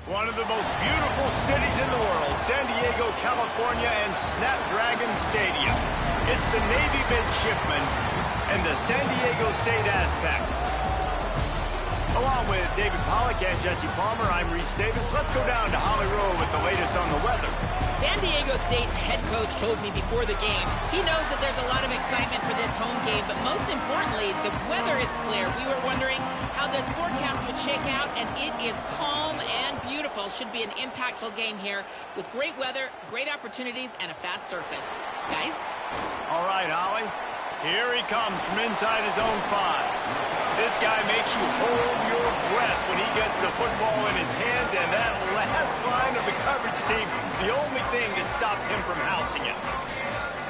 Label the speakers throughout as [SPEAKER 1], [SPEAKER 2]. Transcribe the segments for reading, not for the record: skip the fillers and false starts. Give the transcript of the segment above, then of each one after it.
[SPEAKER 1] One of the most beautiful cities in the world, San Diego, California, and Snapdragon Stadium. It's the Navy midshipmen and the San Diego State Aztecs. Along with David Pollack and Jesse Palmer, I'm Reese Davis. Let's go down to Holly Rowe with the latest on the weather.
[SPEAKER 2] San Diego State's head coach told me before the game he knows that there's a lot of excitement for this home game, but most importantly, the weather is clear. We were wondering how the forecast would shake out, and it is calm and beautiful. Should be an impactful game here with great weather, great opportunities, and a fast surface. Guys?
[SPEAKER 1] All right, Holly. Here he comes from inside his own 5. This guy makes you hold your breath when he gets the football in his hands, and that last line of the coverage team, the only thing that stopped him from housing it.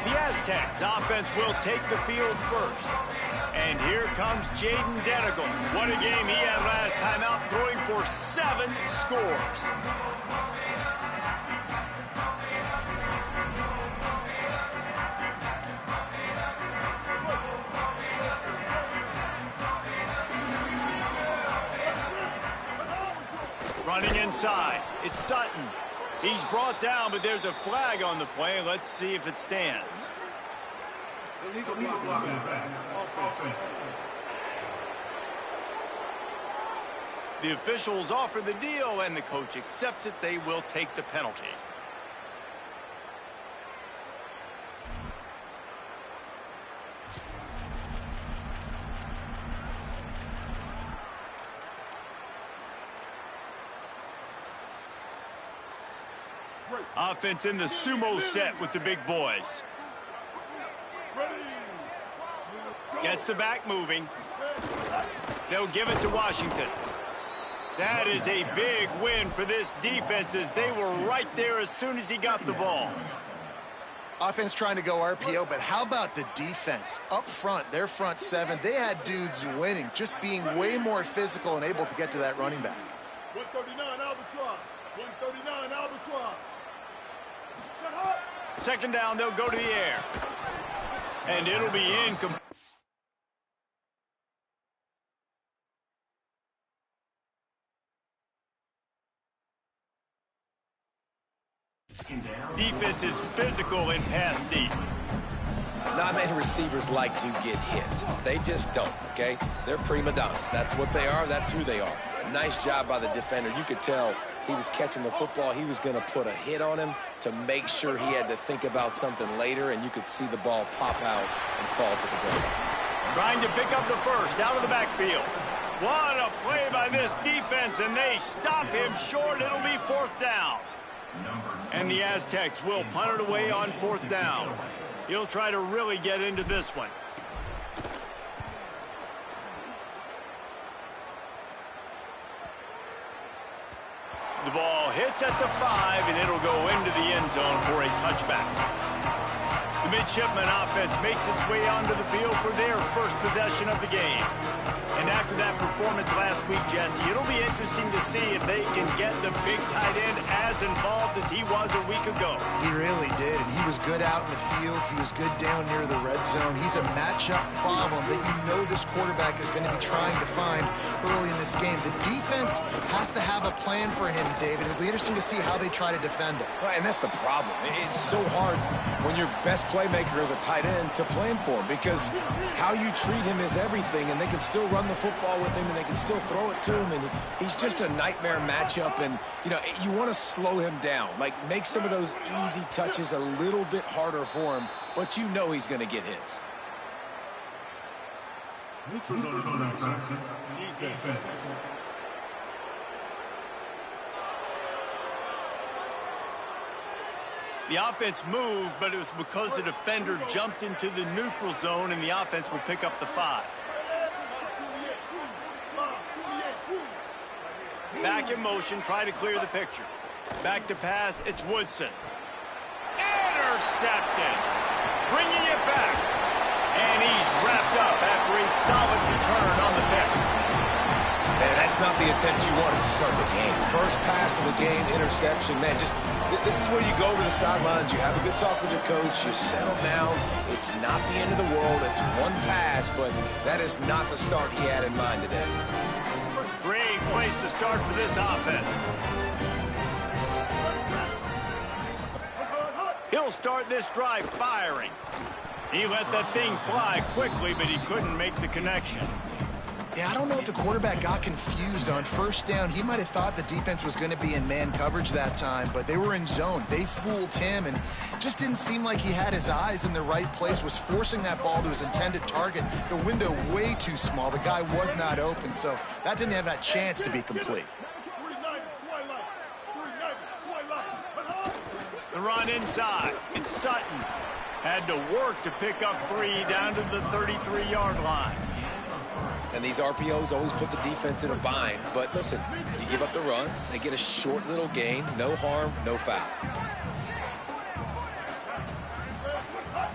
[SPEAKER 1] The Aztecs offense will take the field first. And here comes Jaden Denigal. What a game he had last time out, throwing for 7 scores. Running inside, it's Sutton. He's brought down, but there's a flag on the play. Let's see if it stands. The officials offer the deal, and the coach accepts it. They will take the penalty. Offense in the sumo set with the big boys. Gets the back moving. They'll give it to Washington. That is a big win for this defense, as they were right there as soon as he got the ball.
[SPEAKER 3] Offense trying to go RPO, but how about the defense? Up front, their front 7, they had dudes winning, just being way more physical and able to get to that running back.
[SPEAKER 4] 139 Albatross. 139 Albatross.
[SPEAKER 1] Second down, they'll go to the air. And it'll be incomplete. Defense is physical in pass deep.
[SPEAKER 5] Not many receivers like to get hit. They just don't, okay? They're prima donnas. That's what they are. That's who they are. Nice job by the defender. You could tell he was catching the football. He was going to put a hit on him to make sure he had to think about something later, and you could see the ball pop out and fall to the ground.
[SPEAKER 1] Trying to pick up the first out of the backfield. What a play by this defense, and they stop him short. It'll be 4th down. And the Aztecs will punt it away on 4th down. He'll try to really get into this one. The ball hits at the 5, and it'll go into the end zone for a touchback. The midshipman offense makes its way onto the field for their first possession of the game. And after that performance last week, Jesse, it'll be interesting to see if they can get the big tight end as involved as he was a week ago.
[SPEAKER 3] He really did, and he was good out in the field. He was good down near the red zone. He's a matchup problem that you know this quarterback is going to be trying to find early in this game. The defense has to have a plan for him, David. It'll be interesting to see how they try to defend him.
[SPEAKER 5] Right, and that's the problem. It's so hard when your best playmaker is a tight end to plan for him, because how you treat him is everything, and they can still run the football with him, and they can still throw it to him, and he's just a nightmare matchup. And you know, you want to slow him down, like make some of those easy touches a little bit harder for him, but you know he's going to get his.
[SPEAKER 1] The offense moved, but it was because the defender jumped into the neutral zone, and the offense will pick up the 5. Back in motion, try to clear the picture. Back to pass, it's Woodson. Intercepted. Bringing it back. And he's wrapped up after a solid return on the pick.
[SPEAKER 5] Man, that's not the attempt you wanted to start the game. First pass of the game, interception. Man, just this is where you go to the sidelines. You have a good talk with your coach. You settle down. It's not the end of the world. It's one pass, but that is not the start he had in mind today.
[SPEAKER 1] Great place to start for this offense. He'll start this drive firing. He let that thing fly quickly, but he couldn't make the connection.
[SPEAKER 3] Yeah, I don't know if the quarterback got confused on first down. He might have thought the defense was going to be in man coverage that time, but they were in zone. They fooled him, and just didn't seem like he had his eyes in the right place, was forcing that ball to his intended target. The window way too small. The guy was not open, so that didn't have that chance to be complete.
[SPEAKER 1] The run inside. It's Sutton. Had to work to pick up 3 down to the 33-yard line.
[SPEAKER 5] And these RPOs always put the defense in a bind. But listen, you give up the run, they get a short little gain, no harm, no foul.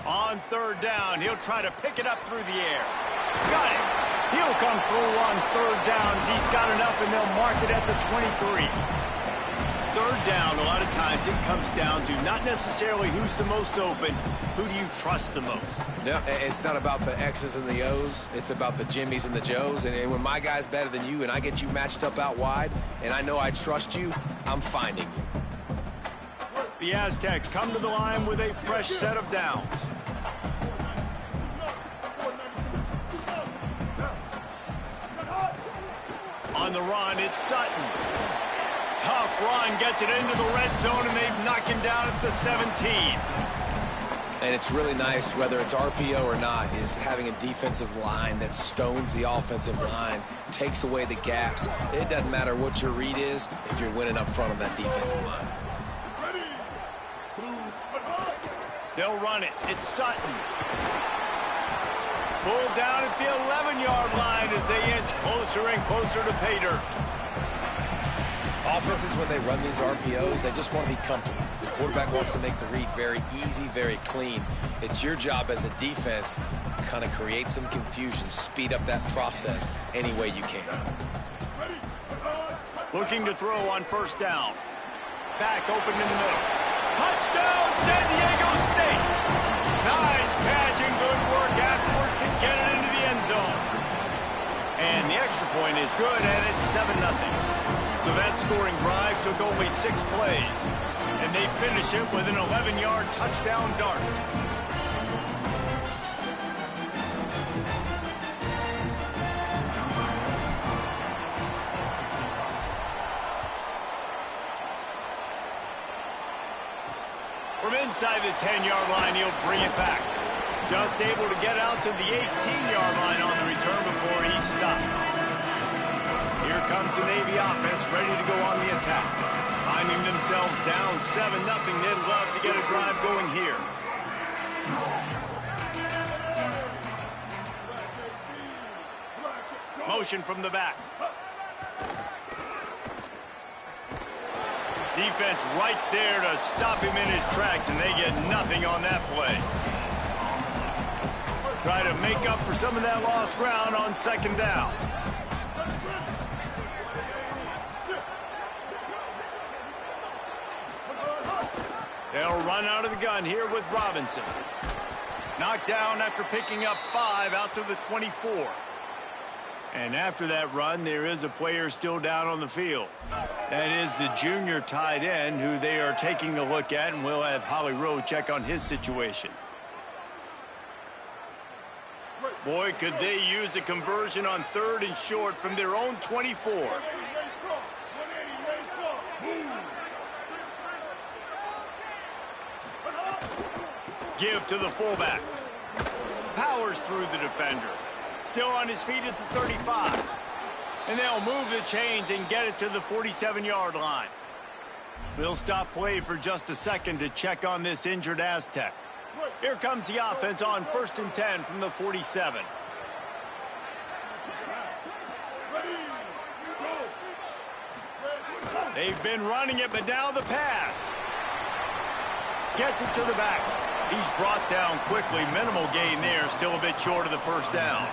[SPEAKER 1] On third down, he'll try to pick it up through the air. Got it. He'll come through on third downs. He's got enough, and they'll mark it at the 23. Third down, a lot of times it comes down to not necessarily who's the most open, who do you trust the most?
[SPEAKER 5] Yeah, it's not about the X's and the O's. It's about the Jimmies and the Joes. And when my guy's better than you and I get you matched up out wide and I know I trust you, I'm finding you.
[SPEAKER 1] The Aztecs come to the line with a fresh set of downs. On the run, it's Sutton. Tough run, gets it into the red zone, and they've knocked him down at the 17.
[SPEAKER 5] And it's really nice, whether it's RPO or not, is having a defensive line that stones the offensive line, takes away the gaps. It doesn't matter what your read is if you're winning up front of that defensive line.
[SPEAKER 1] They'll run it. It's Sutton. Pulled down at the 11-yard line as they inch closer and closer to pay dirt.
[SPEAKER 5] Offenses, when they run these RPOs, they just want to be comfortable. The quarterback wants to make the read very easy, very clean. It's your job as a defense to kind of create some confusion, speed up that process any way you can.
[SPEAKER 1] Looking to throw on first down. Back open in the middle. Touchdown, San Diego State! Nice catch and good work afterwards to get it into the end zone. And the extra point is good, and it's 7-0. So that scoring drive took only 6 plays, and they finish it with an 11-yard touchdown dart. From inside the 10-yard line, he'll bring it back. Just able to get out to the 18-yard line on the return before he stopped. Here comes the Navy offense ready to go on the attack. Finding themselves down 7-0, they'd love to get a drive going here. Motion from the back. Defense right there to stop him in his tracks, and they get nothing on that play. Try to make up for some of that lost ground on second down. They'll run out of the gun here with Robinson. Knocked down after picking up 5 out to the 24. And after that run, there is a player still down on the field. That is the junior tight end who they are taking a look at, and we'll have Holly Rowe check on his situation. Boy, could they use a conversion on 3rd and short from their own 24. Give to the fullback. Powers through the defender. Still on his feet at the 35. And they'll move the chains and get it to the 47-yard line. We'll stop play for just a second to check on this injured Aztec. Here comes the offense on 1st and 10 from the 47. They've been running it, but now the pass. Gets it to the back. He's brought down quickly. Minimal gain there. Still a bit short of the first down.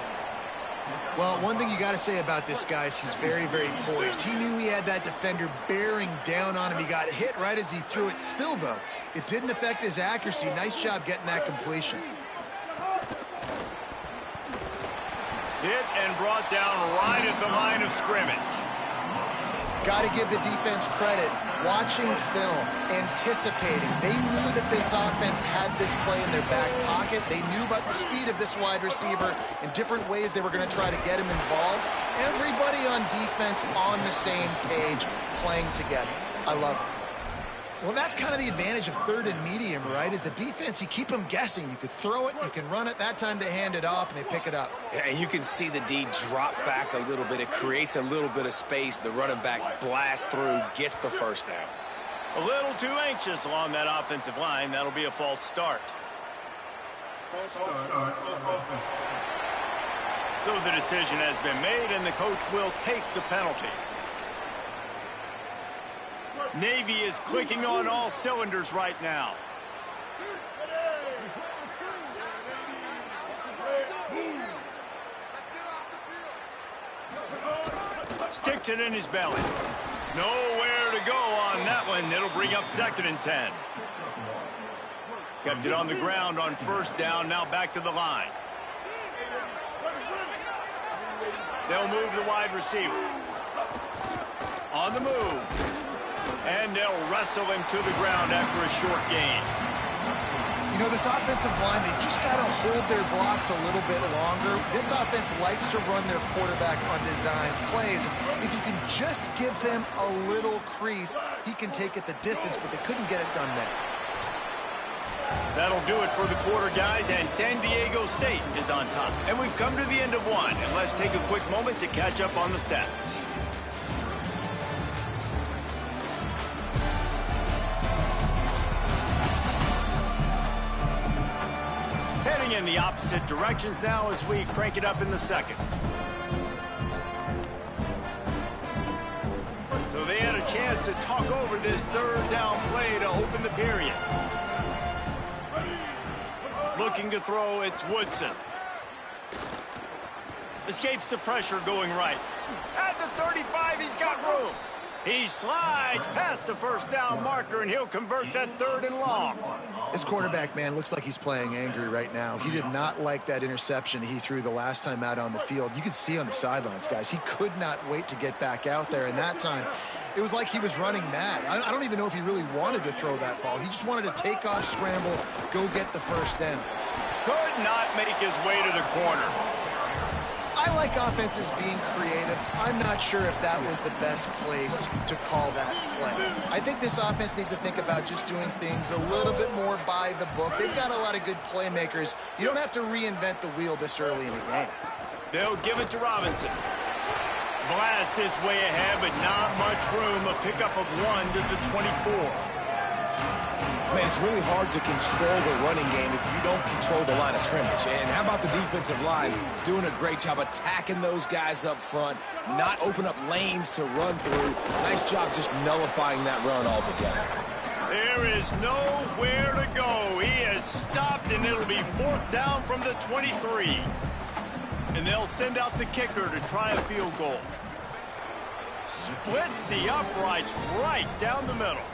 [SPEAKER 3] Well, one thing you got to say about this guy is he's very, very poised. He knew he had that defender bearing down on him. He got hit right as he threw it. Still, though, it didn't affect his accuracy. Nice job getting that completion.
[SPEAKER 1] Hit and brought down right at the line of scrimmage.
[SPEAKER 3] got to give the defense credit. Watching film, anticipating. They knew that this offense had this play in their back pocket. They knew about the speed of this wide receiver and different ways they were going to try to get him involved. Everybody on defense on the same page, playing together. I love it. Well, that's kind of the advantage of third and medium, right? Is the defense, you keep them guessing. You could throw it, you can run it. That time they hand it off and they pick it up.
[SPEAKER 5] Yeah, and you can see the D drop back a little bit. It creates a little bit of space. The running back blasts through, gets the first down.
[SPEAKER 1] A little too anxious along that offensive line. That'll be a false start. So the decision has been made, and the coach will take the penalty. Navy is clicking on all cylinders right now. Sticks it in his belly. Nowhere to go on that one. It'll bring up 2nd and 10. Kept it on the ground on first down. Now back to the line. They'll move the wide receiver. On the move. And they'll wrestle him to the ground after a short gain.
[SPEAKER 3] You know, this offensive line, they just got to hold their blocks a little bit longer. This offense likes to run their quarterback on design plays. If you can just give him a little crease, he can take it the distance, but they couldn't get it done there.
[SPEAKER 1] That'll do it for the quarter, guys, and San Diego State is on top. And we've come to the end of one, and let's take a quick moment to catch up on the stats. Heading in the opposite directions now as we crank it up in the second. So they had a chance to talk over this third down play to open the period. Looking to throw, it's Woodson. Escapes the pressure going right. At the 35, he's got room. He slides past the first down marker, and he'll convert that 3rd and long.
[SPEAKER 3] This quarterback, man, looks like he's playing angry right now. He did not like that interception he threw the last time out on the field. You could see on the sidelines, guys, he could not wait to get back out there. And that time, it was like he was running mad. I don't even know if he really wanted to throw that ball. He just wanted to take off, scramble, go get the first down.
[SPEAKER 1] Could not make his way to the corner.
[SPEAKER 3] I like offenses being creative. I'm not sure if that was the best place to call that play. I think this offense needs to think about just doing things a little bit more by the book. They've got a lot of good playmakers. You don't have to reinvent the wheel this early in the game.
[SPEAKER 1] They'll give it to Robinson. Blast his way ahead, but not much room. A pickup of 1 to the 24.
[SPEAKER 5] Man, it's really hard to control the running game if you don't control the line of scrimmage. And how about the defensive line doing a great job attacking those guys up front, not open up lanes to run through. Nice job just nullifying that run altogether.
[SPEAKER 1] There is nowhere to go. He has stopped, and it'll be 4th down from the 23. And they'll send out the kicker to try a field goal. Splits the uprights right down the middle.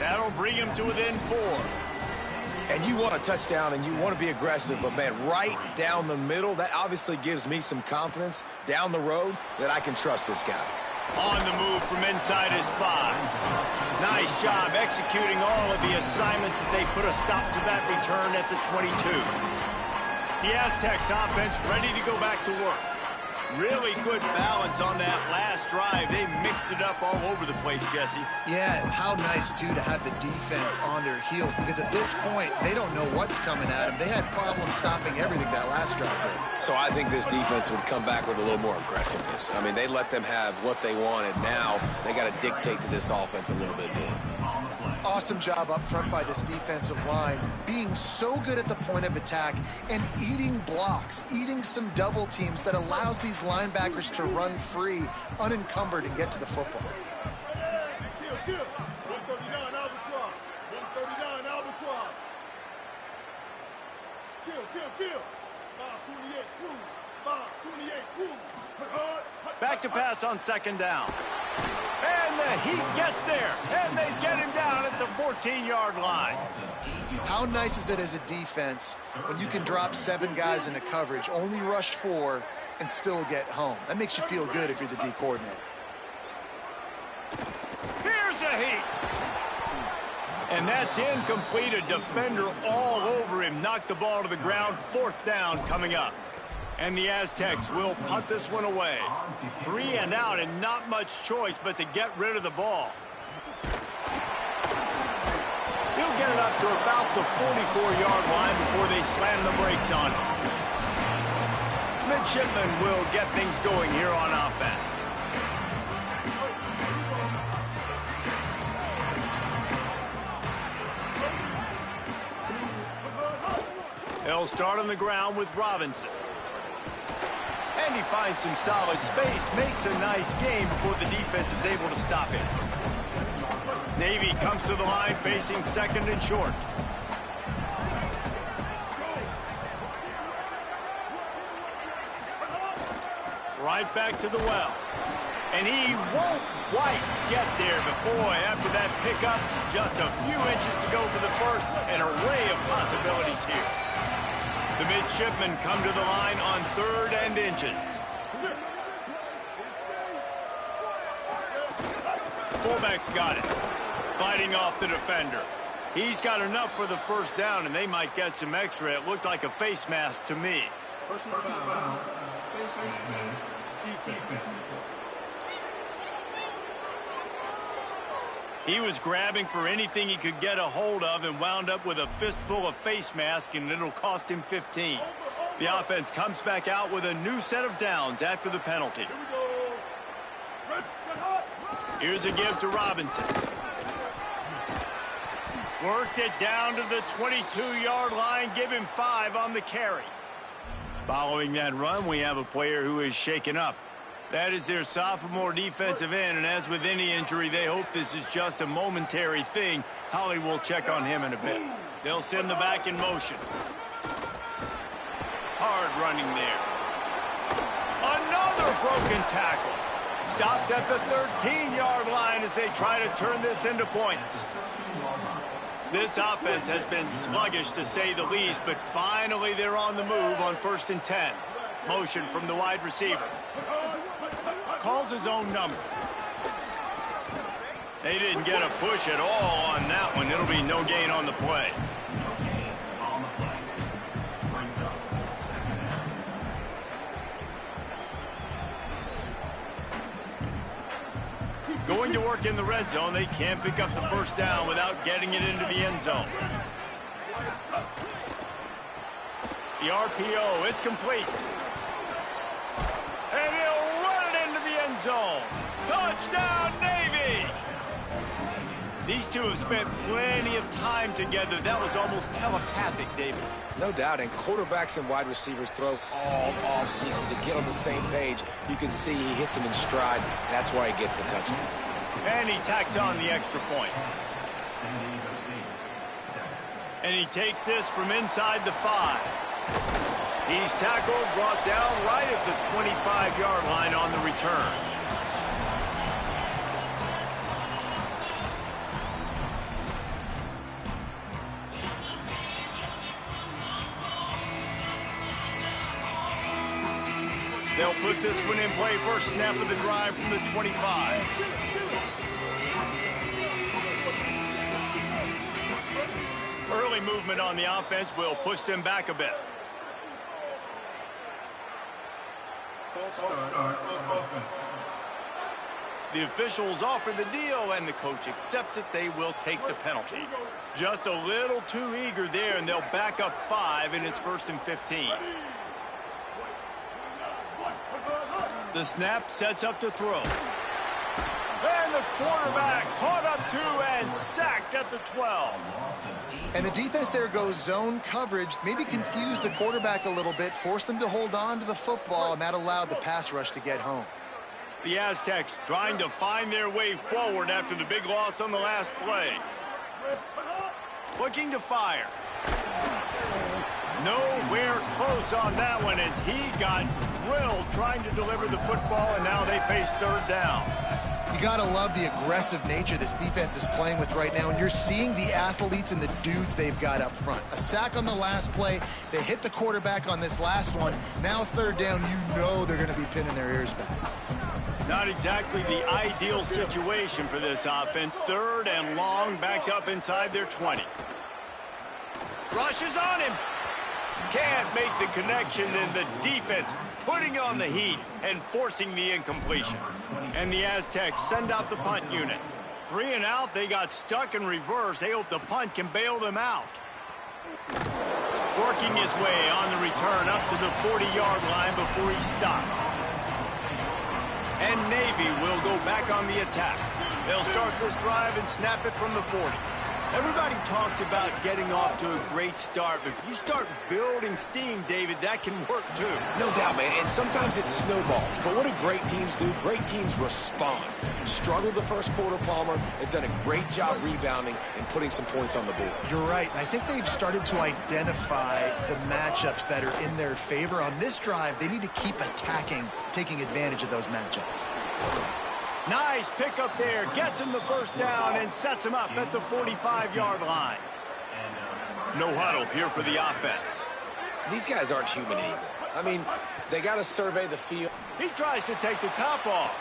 [SPEAKER 1] That'll bring him to within 4.
[SPEAKER 5] And you want a touchdown and you want to be aggressive, but man, right down the middle, that obviously gives me some confidence down the road that I can trust this guy.
[SPEAKER 1] On the move from inside his 5. Nice job executing all of the assignments as they put a stop to that return at the 22. The Aztecs offense ready to go back to work. Really good balance on that last drive. They mixed it up all over the place, Jesse.
[SPEAKER 3] Yeah, and how nice, too, to have the defense on their heels, because at this point, they don't know what's coming at them. They had problems stopping everything that last drive there.
[SPEAKER 5] So I think this defense would come back with a little more aggressiveness. I mean, they let them have what they wanted. Now they got to dictate to this offense a little bit more.
[SPEAKER 3] Awesome job up front by this defensive line, being so good at the point of attack and eating blocks, eating some double teams that allows these linebackers to run free, unencumbered, and get to the football.
[SPEAKER 4] Kill. 139 Albatross. 139 Albatross. Kill. 528 Cruz. 528 Cruz.
[SPEAKER 1] Back to pass on 2nd down. And the Heat gets there. And they get him down at the 14-yard line.
[SPEAKER 3] How nice is it as a defense when you can drop 7 guys into coverage, only rush 4, and still get home? That makes you feel good if you're the D coordinator.
[SPEAKER 1] Here's a heat. And that's incomplete. A defender all over him. Knocked the ball to the ground. 4th down coming up. And the Aztecs will punt this one away. 3 and out, and not much choice but to get rid of the ball. He'll get it up to about the 44-yard line before they slam the brakes on him. Midshipmen will get things going here on offense. They'll start on the ground with Robinson. And he finds some solid space, makes a nice game before the defense is able to stop him. Navy comes to the line facing 2nd and short. Right back to the well. And he won't quite get there, but boy, after that pickup, just a few inches to go for the first. An array of possibilities here. The midshipmen come to the line on 3rd and inches. Fullback's got it. Fighting off the defender. He's got enough for the first down, and they might get some extra. It looked like a face mask to me.
[SPEAKER 4] Personal foul. Face mask. Defense.
[SPEAKER 1] He was grabbing for anything he could get a hold of and wound up with a fistful of face mask, and it'll cost him 15. The offense comes back out with a new set of downs after the penalty. Here's a give to Robinson. Worked it down to the 22-yard line. Give him 5 on the carry. Following that run, we have a player who is shaken up. That is their sophomore defensive end, and as with any injury, they hope this is just a momentary thing. Holly will check on him in a bit. They'll send the back in motion. Hard running there. Another broken tackle. Stopped at the 13-yard line as they try to turn this into points. This offense has been sluggish, to say the least, but finally they're on the move on 1st and 10. Motion from the wide receiver. Calls his own number. They didn't get a push at all on that one. It'll be no gain on the play. Going to work in the red zone. They can't pick up the first down without getting it into the end zone. The RPO, it's complete. And he'll run it into the end zone. Touchdown, Navy! These two have spent plenty of time together. That was almost telepathic, David.
[SPEAKER 5] No doubt, and quarterbacks and wide receivers throw all off-season to get on the same page. You can see he hits him in stride. That's why he gets the touchdown.
[SPEAKER 1] And he tacks on the extra point. And he takes this from inside the 5. He's tackled, brought down right at the 25-yard line on the return. They'll put this one in play. First snap of the drive from the 25. Early movement on the offense will push them back a bit. The officials offer the deal, and the coach accepts it. They will take the penalty. Just a little too eager there, and they'll back up 5, and it's 1st and 15. The snap sets up to throw. And the quarterback caught up 2 and sacked at the 12.
[SPEAKER 3] And the defense there goes zone coverage, maybe confused the quarterback a little bit, forced him to hold on to the football, and that allowed the pass rush to get home.
[SPEAKER 1] The Aztecs trying to find their way forward after the big loss on the last play. Looking to fire. Nowhere close on that one as he got drilled trying to deliver the football, and now they face 3rd down.
[SPEAKER 3] You got to love the aggressive nature this defense is playing with right now, and you're seeing the athletes and the dudes they've got up front. A sack on the last play. They hit the quarterback on this last one. Now 3rd down, you know they're going to be pinning their ears back.
[SPEAKER 1] Not exactly the ideal situation for this offense. 3rd and long, backed up inside their 20. Rushes on him. Can't make the connection, and the defense putting on the heat and forcing the incompletion. And the Aztecs send out the punt unit. 3 and out, they got stuck in reverse. They hope the punt can bail them out. Working his way on the return up to the 40-yard line before he stopped. And Navy will go back on the attack. They'll start this drive and snap it from the 40. Everybody talks about getting off to a great start, but if you start building steam, David, that can work too.
[SPEAKER 5] No doubt, man, and sometimes it snowballs. But what do great teams do? Great teams respond. Struggled the first quarter, Palmer. They've done a great job rebounding and putting some points on the board.
[SPEAKER 3] You're right, and I think they've started to identify the matchups that are in their favor. On this drive, they need to keep attacking, taking advantage of those matchups.
[SPEAKER 1] Nice pickup there. Gets him the first down and sets him up at the 45-yard line. No huddle here for the offense.
[SPEAKER 5] These guys aren't human anymore. I mean, they got to survey the field.
[SPEAKER 1] He tries to take the top off.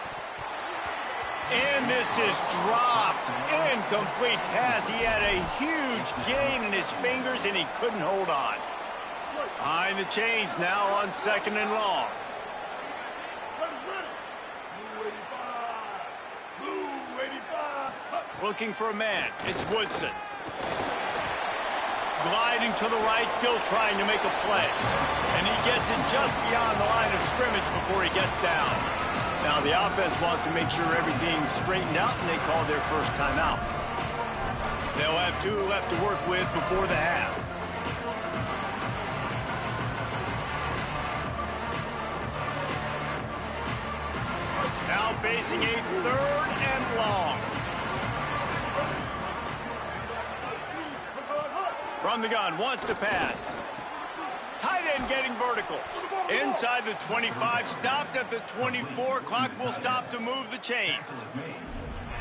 [SPEAKER 1] And this is dropped. Incomplete pass. He had a huge gain in his fingers, and he couldn't hold on. Behind the chains now on 2nd and long. Looking for a man. It's Woodson. Gliding to the right, still trying to make a play. And he gets it just beyond the line of scrimmage before he gets down. Now the offense wants to make sure everything's straightened out, and they call their first timeout. They'll have 2 left to work with before the half. Now facing a 3rd and long. From the gun, wants to pass. Tight end getting vertical. Inside the 25, stopped at the 24. Clock will stop to move the chains.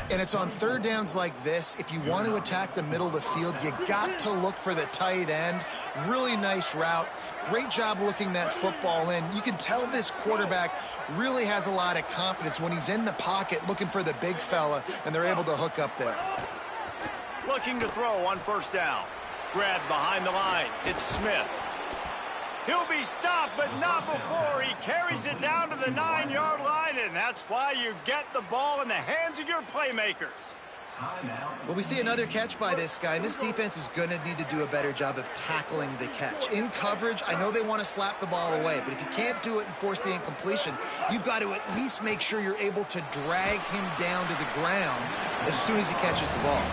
[SPEAKER 3] And it's on 3rd downs like this. If you want to attack the middle of the field, you got to look for the tight end. Really nice route. Great job looking that football in. You can tell this quarterback really has a lot of confidence when he's in the pocket looking for the big fella, and they're able to hook up there.
[SPEAKER 1] Looking to throw on 1st down. Grabbed behind the line. It's Smith. He'll be stopped, but not before he carries it down to the 9-yard line, and that's why you get the ball in the hands of your playmakers.
[SPEAKER 3] Well, we see another catch by this guy, and this defense is going to need to do a better job of tackling the catch. In coverage, I know they want to slap the ball away, but if you can't do it and force the incompletion, you've got to at least make sure you're able to drag him down to the ground as soon as he catches the ball.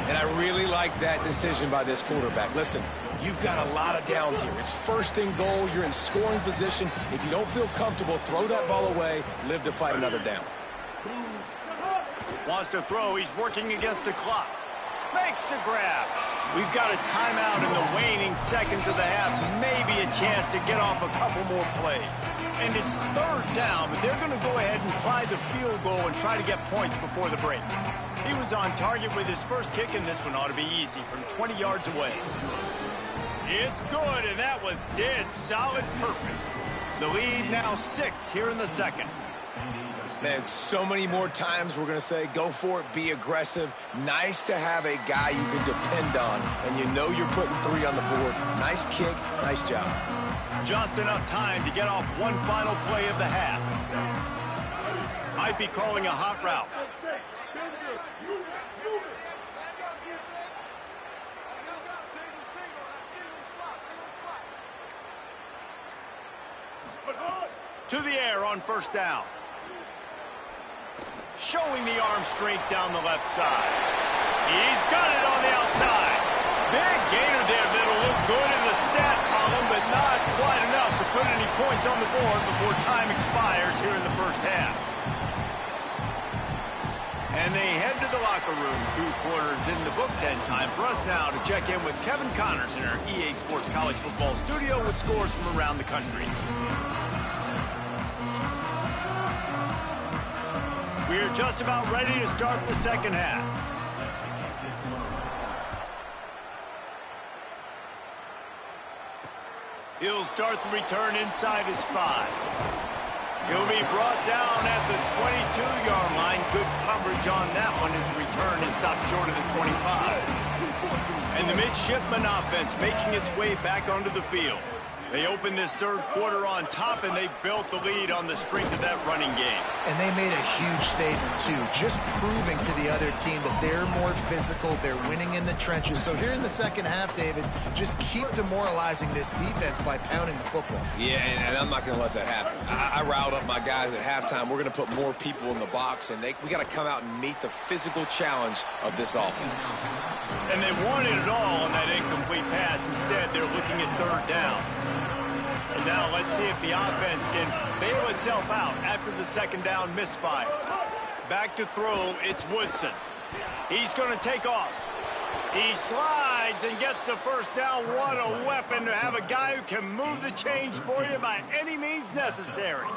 [SPEAKER 5] And I really like that decision by this quarterback. Listen, you've got a lot of downs here. It's 1st and goal. You're in scoring position. If you don't feel comfortable, throw that ball away. Live to fight another down.
[SPEAKER 1] Wants to throw. He's working against the clock. Makes the grab. We've got a timeout in the waning seconds of the half. Maybe a chance to get off a couple more plays. And it's 3rd down, but they're going to go ahead and try the field goal and try to get points before the break. He was on target with his first kick, and this one ought to be easy from 20 yards away. It's good, and that was dead solid perfect. The lead now 6 here in the 2nd.
[SPEAKER 5] Man, so many more times we're going to say, go for it, be aggressive. Nice to have a guy you can depend on, and you know you're putting 3 on the board. Nice kick, nice job.
[SPEAKER 1] Just enough time to get off one final play of the half. Might be calling a hot route. To the air on 1st down. Showing the arm strength down the left side. He's got it on the outside. Big gainer there that'll look good in the stat column, but not quite enough to put any points on the board before time expires here in the first half. And they head to the locker room. 2 quarters in the books, and time for us now to check in with Kevin Connors in our EA Sports College Football studio with scores from around the country. We're just about ready to start the 2nd half. He'll start the return inside his 5. He'll be brought down at the 22-yard line. Good coverage on that one. His return is stopped short of the 25. And the midshipman offense making its way back onto the field. They opened this third quarter on top, and they built the lead on the strength of that running game.
[SPEAKER 3] And they made a huge statement, too, just proving to the other team that they're more physical, they're winning in the trenches. So here in the second half, David, just keep demoralizing this defense by pounding the football.
[SPEAKER 5] Yeah, and I'm not going to let that happen. I riled up my guys at halftime. We're going to put more people in the box, and we got to come out and meet the physical challenge of this offense.
[SPEAKER 1] And they wanted it all on that incomplete pass. Instead, they're looking at third down. And now let's see if the offense can bail itself out after the second down misfire. Back to throw, it's Woodson. He's going to take off. He slides and gets the first down. What a weapon to have a guy who can move the chains for you by any means necessary.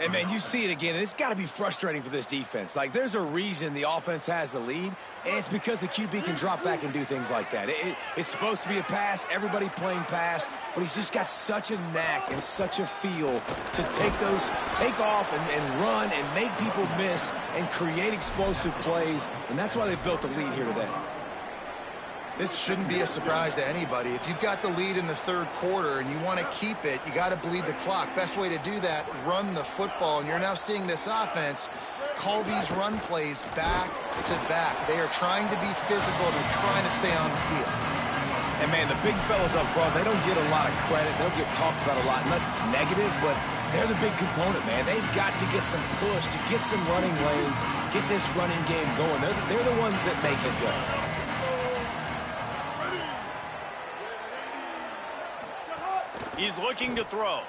[SPEAKER 5] And, man, you see it again. It's got to be frustrating for this defense. Like, there's a reason the offense has the lead, and it's because the QB can drop back and do things like that. It's supposed to be a pass, everybody playing pass, but he's just got such a knack and such a feel to take off and run and make people miss and create explosive plays, and that's why they built the lead here today.
[SPEAKER 3] This shouldn't be a surprise to anybody. If you've got the lead in the third quarter and you want to keep it, you got to bleed the clock. Best way to do that, run the football. And you're now seeing this offense call these run plays back to back. They are trying to be physical. They're trying to stay on the field.
[SPEAKER 5] And, man, the big fellas up front, they don't get a lot of credit. They'll get talked about a lot unless it's negative, but they're the big component, man. They've got to get some push, to get some running lanes, get this running game going. They're the ones that make it go.
[SPEAKER 1] He's looking to throw.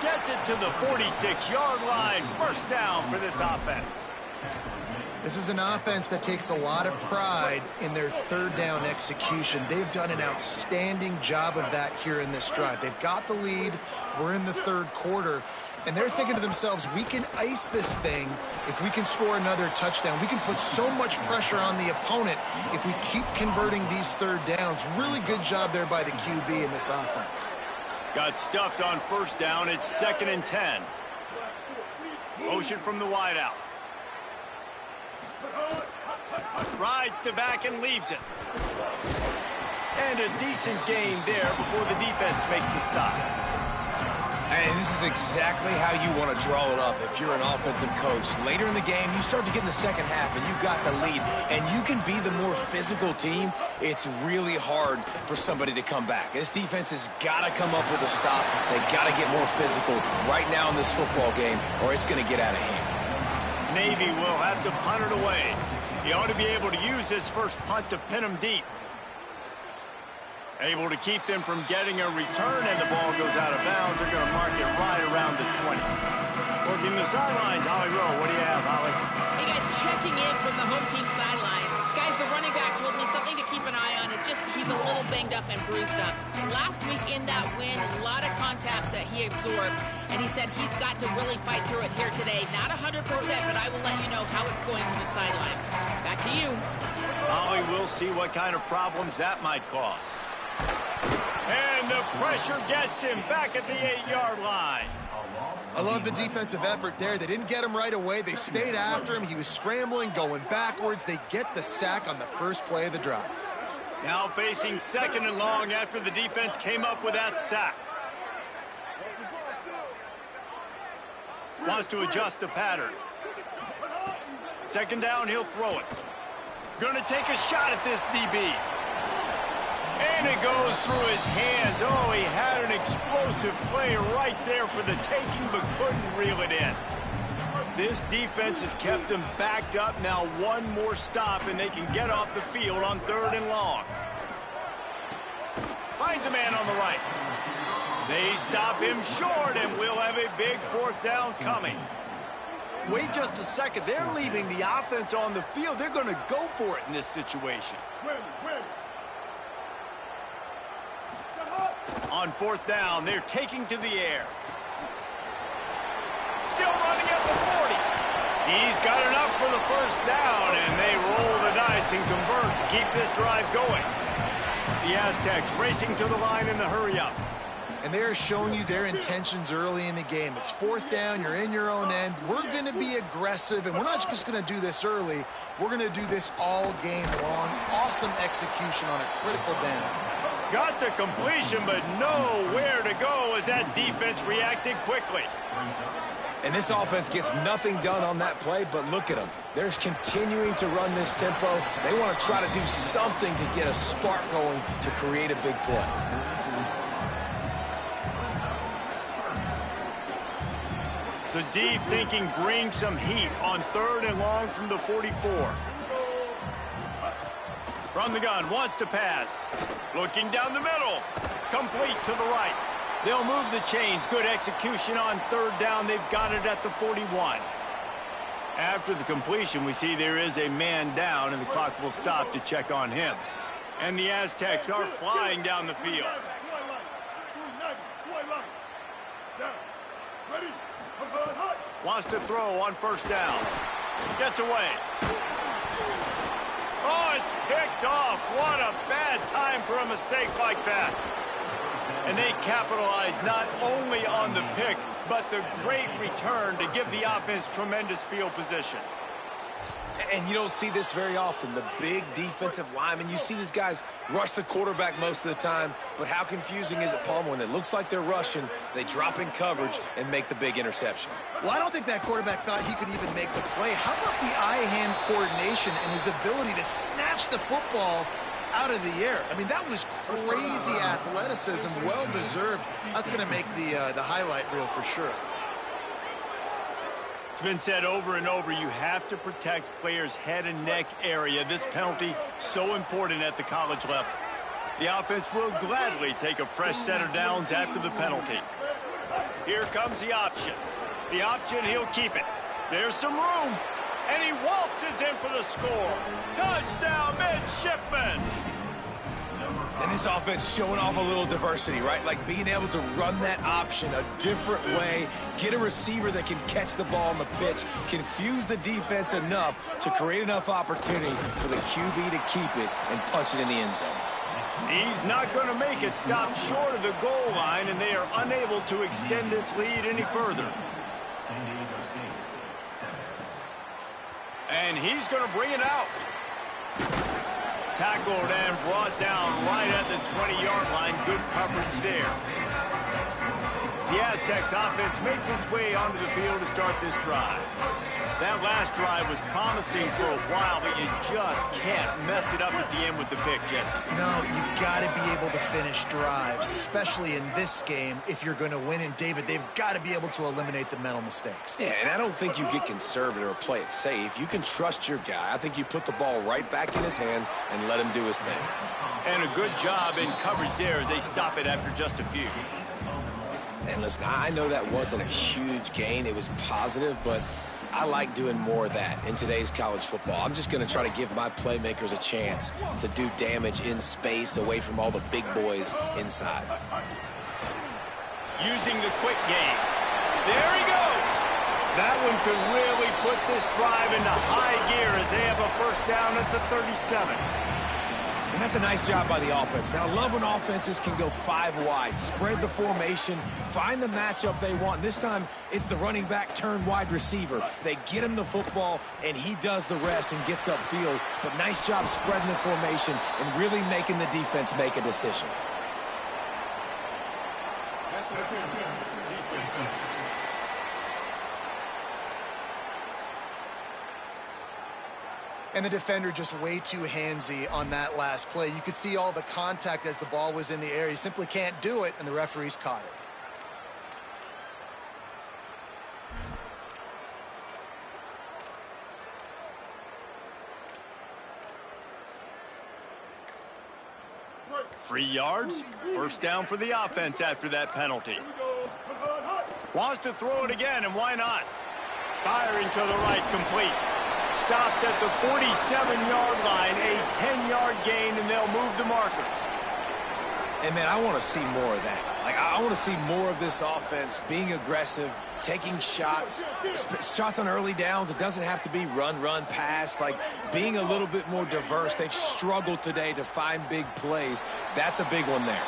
[SPEAKER 1] Gets it to the 46-yard line. First down for this offense.
[SPEAKER 3] This is an offense that takes a lot of pride in their third down execution. They've done an outstanding job of that here in this drive. They've got the lead. We're in the third quarter. And they're thinking to themselves, we can ice this thing if we can score another touchdown. We can put so much pressure on the opponent if we keep converting these third downs. Really good job there by the QB in this offense.
[SPEAKER 1] Got stuffed on first down. It's 2nd and 10. Motion from the wideout. Rides to back and leaves it. And a decent gain there before the defense makes the stop.
[SPEAKER 5] And this is exactly how you want to draw it up if you're an offensive coach. Later in the game, you start to get in the second half, and you got the lead, and you can be the more physical team. It's really hard for somebody to come back. This defense has got to come up with a stop. They got to get more physical right now in this football game, or it's going to get out of hand.
[SPEAKER 1] Navy will have to punt it away. He ought to be able to use his first punt to pin them deep. Able to keep them from getting a return, and the ball goes out of bounds. They're going to mark it right around the 20. Working the sidelines, Holly Rowe. What do you have, Holly?
[SPEAKER 2] Hey, guys, checking in from the home team sidelines. Guys, the running back told me something to keep an eye on. It's just he's a little banged up and bruised up. Last week in that win, a lot of contact that he absorbed, and he said he's got to really fight through it here today. Not 100%, but I will let you know how it's going from the sidelines. Back to you.
[SPEAKER 1] Holly, we'll see what kind of problems that might cause. And the pressure gets him back at the 8-yard line.
[SPEAKER 3] I love the defensive effort there. They didn't get him right away. They stayed after him. He was scrambling, going backwards. They get the sack on the first play of the drive.
[SPEAKER 1] Now facing 2nd and long after the defense came up with that sack. Wants to adjust the pattern. 2nd down, he'll throw it. Gonna take a shot at this DB. And it goes through his hands. Oh, he had an explosive play right there for the taking, but couldn't reel it in. This defense has kept them backed up. Now one more stop, and they can get off the field on 3rd and long. Finds a man on the right. They stop him short, and we'll have a big 4th down coming. Wait just a second. They're leaving the offense on the field. They're going to go for it in this situation. On 4th down, they're taking to the air. Still running at the 40. He's got enough for the first down, and they roll the dice and convert to keep this drive going. The Aztecs racing to the line in the hurry-up.
[SPEAKER 3] And they are showing you their intentions early in the game. It's 4th down, you're in your own end. We're going to be aggressive, and we're not just going to do this early. We're going to do this all game long. Awesome execution on a critical down.
[SPEAKER 1] Got the completion, but nowhere to go as that defense reacted quickly.
[SPEAKER 5] And this offense gets nothing done on that play, but look at them. They're continuing to run this tempo. They want to try to do something to get a spark going to create a big play.
[SPEAKER 1] The D thinking bring some heat on 3rd and long from the 44. From the gun, wants to pass. Looking down the middle. Complete to the right. They'll move the chains. Good execution on 3rd down. They've got it at the 41. After the completion, we see there is a man down, and the clock will stop to check on him. And the Aztecs are flying down the field. Wants to throw on 1st down. Gets away. Oh, it's picked off. What a bad time for a mistake like that. And they capitalize not only on the pick, but the great return to give the offense tremendous field position.
[SPEAKER 5] And you don't see this very often. The big defensive linemen, you see these guys rush the quarterback most of the time, but how confusing is it, Palmer, when it looks like they're rushing, they drop in coverage and make the big interception?
[SPEAKER 3] Well, I don't think that quarterback thought he could even make the play. How about the eye-hand coordination and his ability to snatch the football out of the air? I mean, that was crazy athleticism, well-deserved. That's going to make the highlight reel for sure.
[SPEAKER 1] It's been said over and over, you have to protect players' head and neck area. This penalty so important at the college level. The offense will gladly take a fresh set of downs after the penalty. Here comes the option. The option, he'll keep it. There's some room. And he waltzes in for the score. Touchdown, midshipman.
[SPEAKER 5] And this offense showing off a little diversity, right? Like being able to run that option a different way, get a receiver that can catch the ball on the pitch, confuse the defense enough to create enough opportunity for the QB to keep it and punch it in the end zone.
[SPEAKER 1] He's not going to make it stop short of the goal line, and they are unable to extend this lead any further. And he's going to bring it out. Tackled and brought down right at the 20-yard line. Good coverage there. The Aztecs offense makes its way onto the field to start this drive. That last drive was promising for a while, but you just can't mess it up at the end with the pick, Jesse.
[SPEAKER 3] No, you've got to be able to finish drives, especially in this game. If you're going to win, and David, they've got to be able to eliminate the mental mistakes.
[SPEAKER 5] Yeah, and I don't think you get conservative or play it safe. You can trust your guy. I think you put the ball right back in his hands and let him do his thing.
[SPEAKER 1] And a good job in coverage there as they stop it after just a few.
[SPEAKER 5] And listen, I know that wasn't a huge gain. It was positive, but I like doing more of that in today's college football. I'm just going to try to give my playmakers a chance to do damage in space away from all the big boys inside.
[SPEAKER 1] Using the quick game. There he goes. That one could really put this drive into high gear as they have a first down at the 37.
[SPEAKER 5] And that's a nice job by the offense, man. I love when offenses can go 5 wide, spread the formation, find the matchup they want. This time, it's the running back turn wide receiver. They get him the football, and he does the rest and gets upfield. But nice job spreading the formation and really making the defense make a decision.
[SPEAKER 3] And the defender just way too handsy on that last play. You could see all the contact as the ball was in the air. He simply can't do it, and the referees caught it.
[SPEAKER 1] Free yards. First down for the offense after that penalty. Wants to throw it again, and why not? Firing to the right, complete. Stopped at the 47-yard line, a 10-yard gain, and they'll move the markers.
[SPEAKER 5] And, man, I want to see more of that. Like, I want to see more of this offense being aggressive, taking shots on early downs. It doesn't have to be run, pass. Like, being a little bit more diverse. They've struggled today to find big plays. That's a big one there.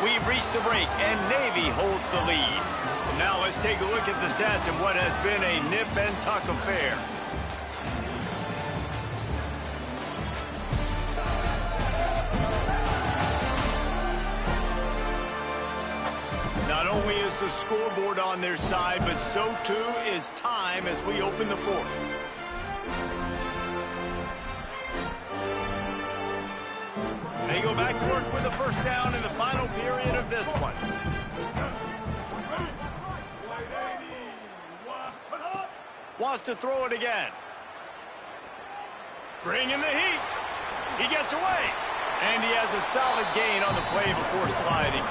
[SPEAKER 1] We've reached the break, and Navy holds the lead. And now let's take a look at the stats in what has been a nip-and-tuck affair. Not only is the scoreboard on their side, but so too is time as we open the fourth. They go back to work with the first down in the final period of this one. Wants to throw it again. Bringing the heat. He gets away. And he has a solid gain on the play before sliding.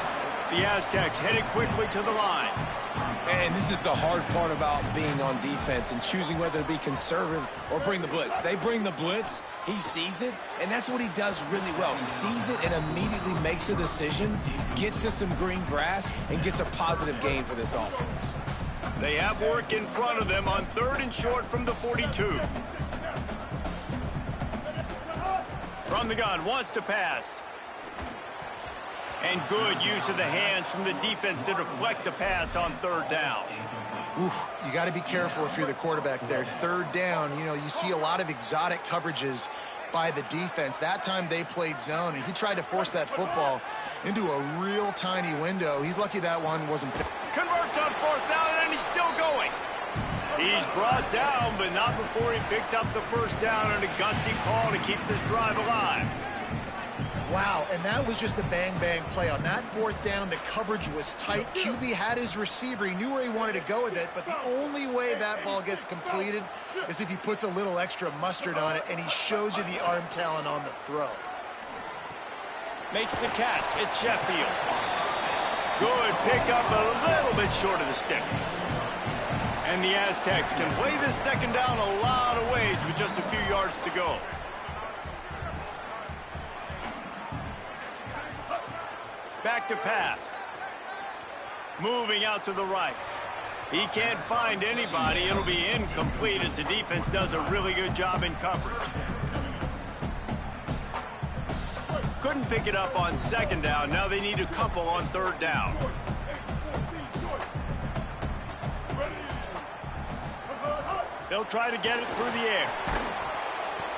[SPEAKER 1] The Aztecs headed quickly to the line.
[SPEAKER 5] And this is the hard part about being on defense and choosing whether to be conservative or bring the blitz. They bring the blitz, he sees it, and that's what he does really well. Sees it and immediately makes a decision, gets to some green grass, and gets a positive gain for this offense.
[SPEAKER 1] They have work in front of them on 3rd and short from the 42. From the gun, wants to pass. And good use of the hands from the defense to deflect the pass on 3rd down.
[SPEAKER 3] Oof, you got to be careful if you're the quarterback there. 3rd down, you see a lot of exotic coverages by the defense. That time they played zone, and he tried to force that football into a real tiny window. He's lucky that one wasn't picked.
[SPEAKER 1] Converts on 4th down, and he's still going. He's brought down, but not before he picks up the first down and a gutsy call to keep this drive alive.
[SPEAKER 3] Wow, and that was just a bang-bang play. On that 4th down, the coverage was tight. QB had his receiver. He knew where he wanted to go with it, but the only way that ball gets completed is if he puts a little extra mustard on it, and he shows you the arm talent on the throw.
[SPEAKER 1] Makes the catch. It's Sheffield. Good pickup, a little bit short of the sticks. And the Aztecs can play this 2nd down a lot of ways with just a few yards to go. Back to pass. Moving out to the right. He can't find anybody. It'll be incomplete as the defense does a really good job in coverage. Couldn't pick it up on 2nd down. Now they need a couple on 3rd down. They'll try to get it through the air.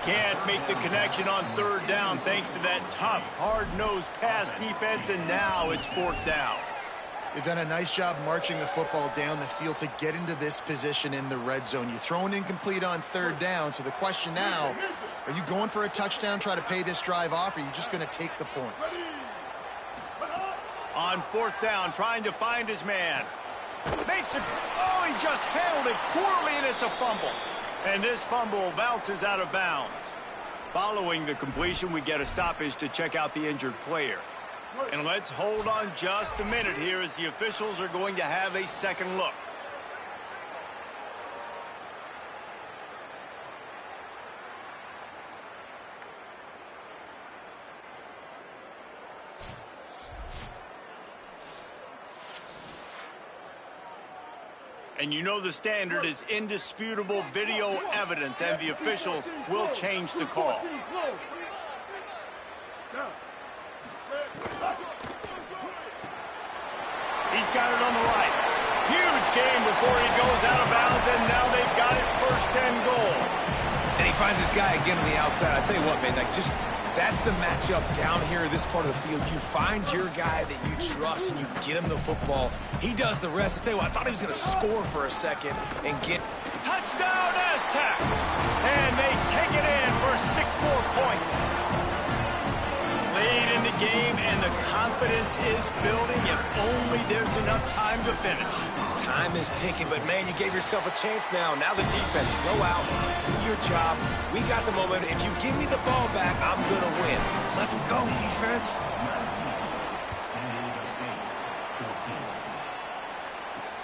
[SPEAKER 1] Can't make the connection on 3rd down thanks to that tough, hard-nosed pass defense, and now it's 4th down.
[SPEAKER 3] They've done a nice job marching the football down the field to get into this position in the red zone. You throw an incomplete on 3rd down, so the question now, are you going for a touchdown, try to pay this drive off, or are you just going to take the points?
[SPEAKER 1] On 4th down, trying to find his man. Makes it, oh, he just handled it poorly, and it's a fumble. And this fumble bounces out of bounds. Following the completion, we get a stoppage to check out the injured player. And let's hold on just a minute here as the officials are going to have a second look. And you know the standard is indisputable video evidence, and the officials will change the call. He's got it on the right. Huge game before he goes out of bounds, and now they've got it 1st and goal.
[SPEAKER 5] And he finds this guy again on the outside. I tell you what, man, that's the matchup down here in this part of the field. You find your guy that you trust and you get him the football. He does the rest. I tell you what, I thought he was going to score for a second and get...
[SPEAKER 1] Touchdown Aztecs! And they take it in for 6 more points. Late in the game, and the confidence is building. If only there's enough time to finish.
[SPEAKER 5] Time is ticking, but man, you gave yourself a chance now. Now the defense, go out, do your job. We got the momentum. If you give me the ball back, I'm going to win. Let's go, defense.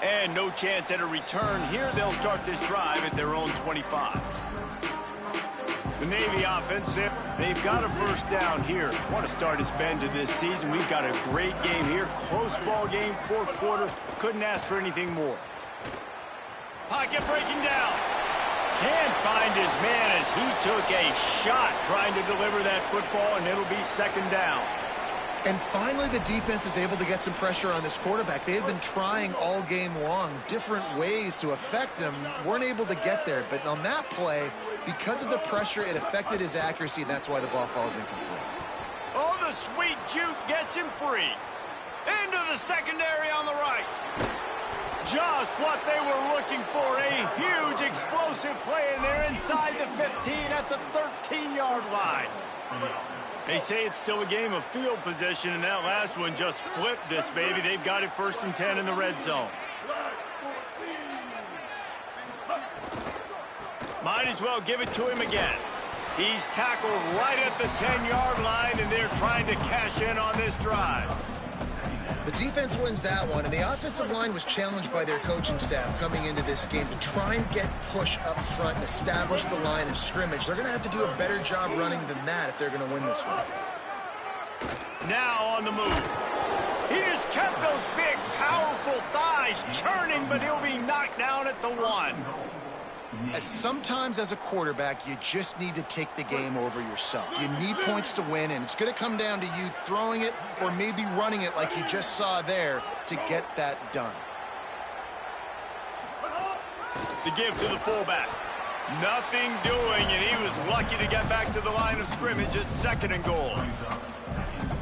[SPEAKER 1] And no chance at a return here. They'll start this drive at their own 25. The Navy offense, they've got a 1st down here. What a start it's been to this season. We've got a great game here. Close ball game, 4th quarter. Couldn't ask for anything more. Pocket breaking down. Can't find his man as he took a shot trying to deliver that football, and it'll be 2nd down.
[SPEAKER 3] And finally, the defense is able to get some pressure on this quarterback. They had been trying all game long different ways to affect him, weren't able to get there. But on that play, because of the pressure, it affected his accuracy, and that's why the ball falls incomplete.
[SPEAKER 1] Oh, the sweet juke gets him free. Into the secondary on the right. Just what they were looking for, a huge explosive play, and they're inside the 15 at the 13-yard line. They say it's still a game of field position, and that last one just flipped this baby. They've got it 1st and 10 in the red zone. Might as well give it to him again. He's tackled right at the 10-yard line, and they're trying to cash in on this drive.
[SPEAKER 3] The defense wins that one, and the offensive line was challenged by their coaching staff coming into this game to try and get push up front and establish the line of scrimmage. They're going to have to do a better job running than that if they're going to win this one.
[SPEAKER 1] Now on the move. He just kept those big, powerful thighs churning, but he'll be knocked down at the 1.
[SPEAKER 3] Sometimes as a quarterback, you just need to take the game over yourself. You need points to win, and it's going to come down to you throwing it or maybe running it like you just saw there to get that done.
[SPEAKER 1] The give to the fullback. Nothing doing, and he was lucky to get back to the line of scrimmage at 2nd and goal.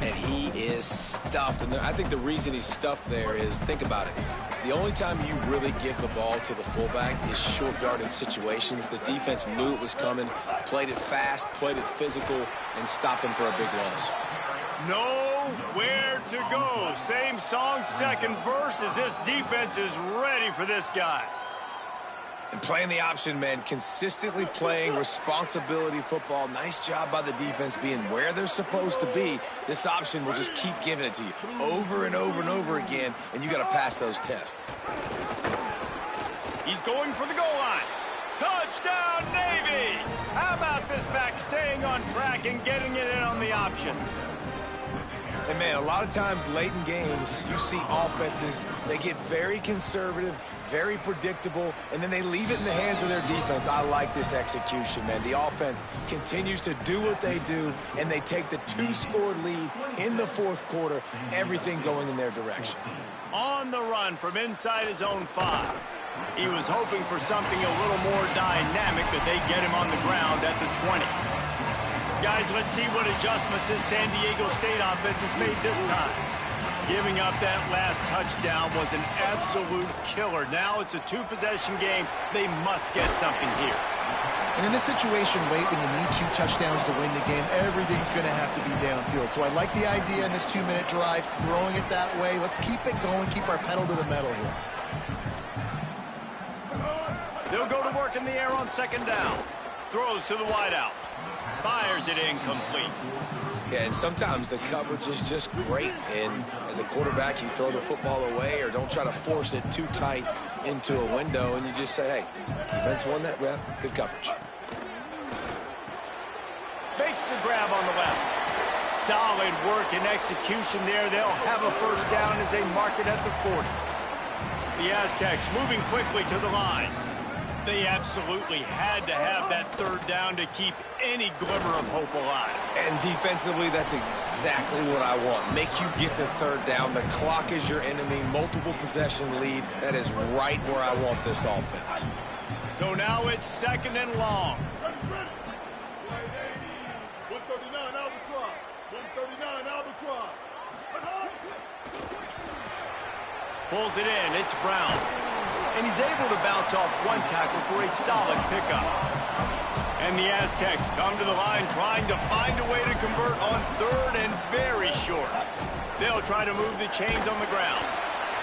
[SPEAKER 5] And he is stuffed. And I think the reason he's stuffed there is, think about it. The only time you really give the ball to the fullback is short yardage situations. The defense knew it was coming, played it fast, played it physical, and stopped him for a big loss.
[SPEAKER 1] Nowhere to go. Same song, 2nd verse, as this defense is ready for this guy.
[SPEAKER 5] And playing the option, man, consistently playing responsibility football. Nice job by the defense being where they're supposed to be. This option will just keep giving it to you over and over and over again, and you got to pass those tests.
[SPEAKER 1] He's going for the goal line. Touchdown, Navy! How about this back staying on track and getting it in on the option?
[SPEAKER 5] And, man, a lot of times late in games, you see offenses, they get very conservative, very predictable, and then they leave it in the hands of their defense. I like this execution, man. The offense continues to do what they do, and they take the 2-score lead in the 4th quarter, everything going in their direction.
[SPEAKER 1] On the run from inside his own 5. He was hoping for something a little more dynamic, but they get him on the ground at the 20. Guys, let's see what adjustments this San Diego State offense has made this time. Giving up that last touchdown was an absolute killer. Now it's a 2-possession game. They must get something here.
[SPEAKER 3] And in this situation, late when you need 2 touchdowns to win the game, everything's going to have to be downfield. So I like the idea in this 2-minute drive, throwing it that way. Let's keep it going, keep our pedal to the metal here.
[SPEAKER 1] They'll go to work in the air on 2nd down. Throws to the wideout. Fires it incomplete.
[SPEAKER 5] Yeah, and sometimes the coverage is just great. And as a quarterback, you throw the football away or don't try to force it too tight into a window, and you just say, hey, defense won that rep. Good coverage.
[SPEAKER 1] Makes the grab on the left. Solid work and execution there. They'll have a 1st down as they mark it at the 40. The Aztecs moving quickly to the line. They absolutely had to have that 3rd down to keep any glimmer of hope alive.
[SPEAKER 5] And defensively, that's exactly what I want. Make you get the 3rd down. The clock is your enemy. Multiple possession lead. That is right where I want this offense.
[SPEAKER 1] So now it's 2nd and long.
[SPEAKER 4] 139 Albatross. 139 Albatross.
[SPEAKER 1] Pulls it in. It's Brown. And he's able to bounce off 1 tackle for a solid pickup. And the Aztecs come to the line trying to find a way to convert on 3rd and very short. They'll try to move the chains on the ground.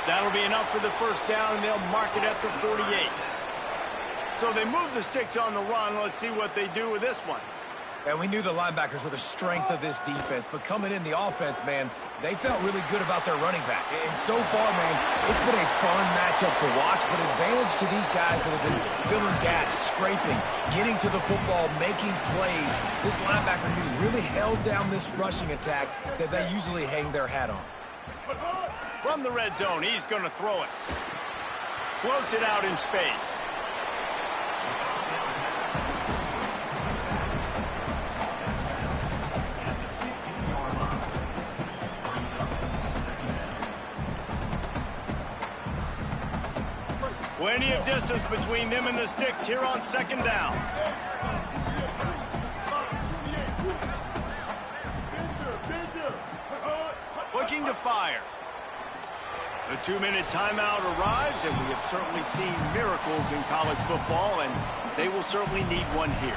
[SPEAKER 1] That'll be enough for the 1st down, and they'll mark it at the 48. So they move the sticks on the run. Let's see what they do with this one.
[SPEAKER 5] And we knew the linebackers were the strength of this defense, but coming in the offense, man, they felt really good about their running back. And so far, man, it's been a fun matchup to watch, but advantage to these guys that have been filling gaps, scraping, getting to the football, making plays. This linebacker unit really held down this rushing attack that they usually hang their hat on.
[SPEAKER 1] From the red zone, he's going to throw it. Floats it out in space. Plenty of distance between them and the sticks here on second down. Looking to fire. The 2-minute timeout arrives, and we have certainly seen miracles in college football, and they will certainly need one here.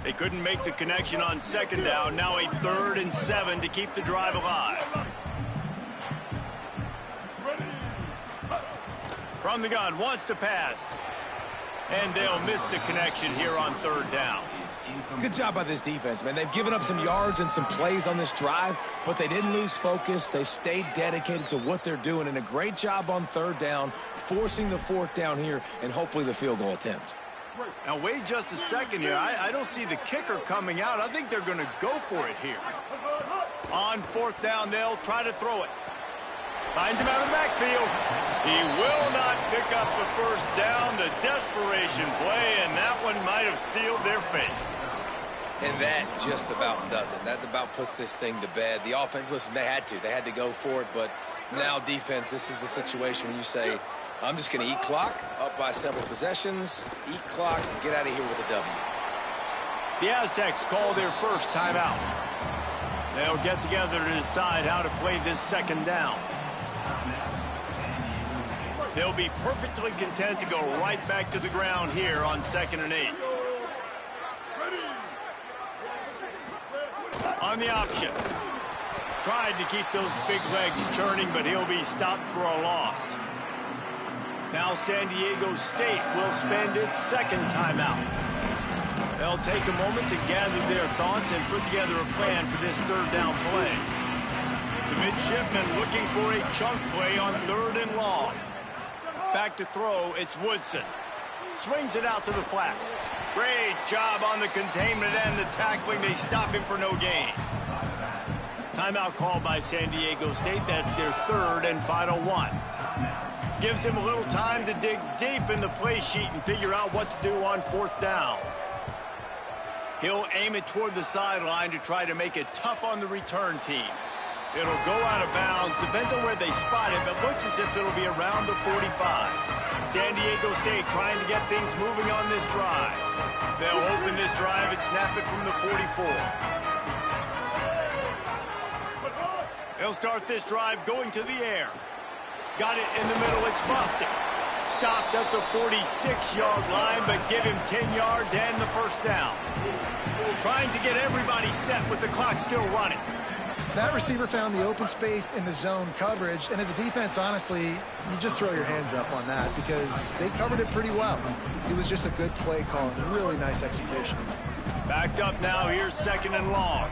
[SPEAKER 1] They couldn't make the connection on second down. Now a 3rd and 7 to keep the drive alive. From the gun, wants to pass. And they'll miss the connection here on 3rd down.
[SPEAKER 5] Good job by this defense, man. They've given up some yards and some plays on this drive, but they didn't lose focus. They stayed dedicated to what they're doing, and a great job on 3rd down, forcing the 4th down here, and hopefully the field goal attempt.
[SPEAKER 1] Now, wait just a second here. I don't see the kicker coming out. I think they're going to go for it here. On 4th down, they'll try to throw it. Finds him out of the backfield. He will not pick up the 1st down. The desperation play, and that one might have sealed their fate.
[SPEAKER 5] And that just about does it. That about puts this thing to bed. The offense, listen, they had to go for it, but now defense, this is the situation when you say, I'm just going to eat clock, up by several possessions, eat clock, and get out of here with a W.
[SPEAKER 1] The Aztecs call their first timeout. They'll get together to decide how to play this second down. They'll be perfectly content to go right back to the ground here on 2nd and 8. On the option. Tried to keep those big legs churning, but he'll be stopped for a loss. Now San Diego State will spend its 2nd timeout. They'll take a moment to gather their thoughts and put together a plan for this 3rd down play. The midshipmen looking for a chunk play on 3rd and long. Back to throw, it's Woodson. Swings it out to the flat. Great job on the containment and the tackling. They stop him for no gain. Timeout called by San Diego State. That's their 3rd and final one. Gives him a little time to dig deep in the play sheet and figure out what to do on 4th down. He'll aim it toward the sideline to try to make it tough on the return team. It'll go out of bounds. Depends on where they spot it, but looks as if it'll be around the 45. San Diego State trying to get things moving on this drive. They'll open this drive and snap it from the 44. They'll start this drive going to the air. Got it in the middle. It's busted. Stopped at the 46-yard line, but give him 10 yards and the 1st down. Trying to get everybody set with the clock still running.
[SPEAKER 3] That receiver found the open space in the zone coverage, and as a defense, honestly, you just throw your hands up on that because they covered it pretty well. It was just a good play call and really nice execution.
[SPEAKER 1] Backed up now. Here's 2nd and long.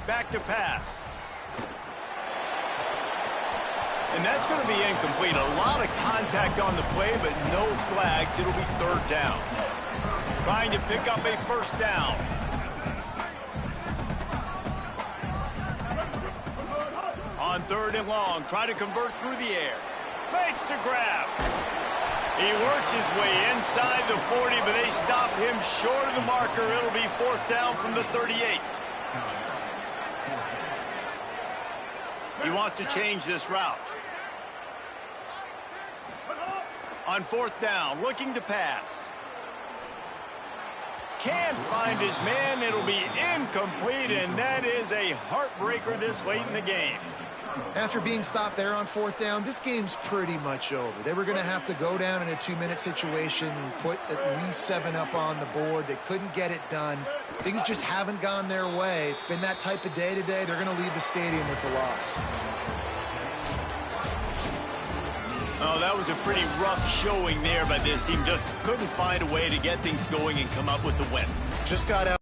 [SPEAKER 1] Back to pass. And that's going to be incomplete. A lot of contact on the play, but no flags. It'll be 3rd down. Trying to pick up a 1st down. On 3rd and long, try to convert through the air. Makes the grab. He works his way inside the 40, but they stop him short of the marker. It'll be 4th down from the 38. He wants to change this route. On 4th down, looking to pass. Can't find his man. It'll be incomplete, and that is a heartbreaker this late in the game.
[SPEAKER 3] After being stopped there on 4th down, this game's pretty much over. They were going to have to go down in a 2-minute situation and put at least 7 up on the board. They couldn't get it done. Things just haven't gone their way. It's been that type of day today. They're going to leave the stadium with the loss.
[SPEAKER 1] Oh, that was a pretty rough showing there by this team. Just couldn't find a way to get things going and come up with the win.
[SPEAKER 3] Just got out.